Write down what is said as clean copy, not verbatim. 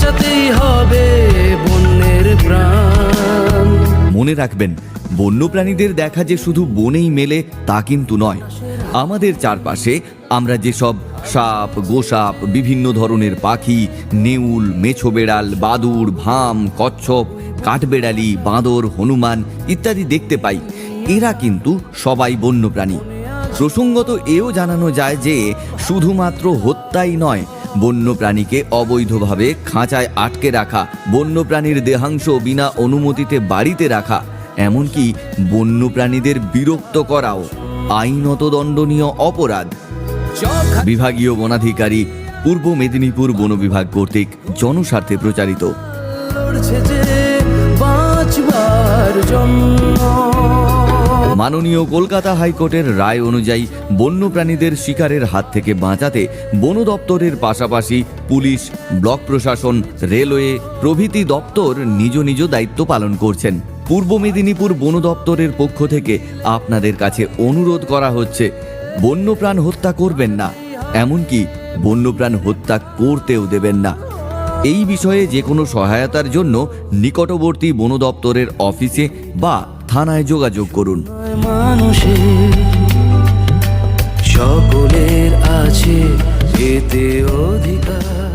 বাঁচাতেই হবে বন্যের প্রাণ। মনে রাখবেন, বন্যপ্রাণীদের দেখা যে শুধু বনেই মেলে তা কিন্তু নয়। আমাদের চারপাশে আমরা যেসব সাপ, গোসাপ, বিভিন্ন ধরনের পাখি, নেউল, মেছো বেড়াল, বাদুড়, ভাম, কচ্ছপ, কাঠবেড়ালি, বাঁদর, হনুমান ইত্যাদি দেখতে পাই, এরা কিন্তু সবাই বন্যপ্রাণী। প্রসঙ্গত এও জানানো যায় যে শুধুমাত্র হত্যাই নয়, বন্যপ্রাণীকে অবৈধভাবে খাঁচায় আটকে রাখা, বন্যপ্রাণীর দেহাংশ বিনা অনুমতিতে বাড়িতে রাখা, এমনকি বন্যপ্রাণীদের বিরক্ত করাও আইনত দণ্ডনীয় অপরাধ। বিভাগীয় বনাধিকারী, পূর্ব মেদিনীপুর বন বিভাগ কর্তৃক জনস্বার্থে প্রচারিত। মাননীয় কলকাতা হাইকোর্টের রায় অনুযায়ী বন্যপ্রাণীদের শিকারের হাত থেকে বাঁচাতে বন দপ্তরের পাশাপাশি পুলিশ, ব্লক প্রশাসন, রেলওয়ে প্রভৃতি দপ্তর নিজ নিজ দায়িত্ব পালন করছেন। পূর্ব মেদিনীপুর বন দপ্তরের পক্ষ থেকে আপনাদের কাছে অনুরোধ করা হচ্ছে, বন্যপ্রাণ হত্যা করবেন না, এমনকি বন্যপ্রাণ হত্যা করতেও দেবেন না। এই বিষয়ে যে কোনো সহায়তার জন্য নিকটবর্তী বন দপ্তরের অফিসে বা থানায় যোগাযোগ করুন। মানুষের সকলের আছে এতে অধিকার।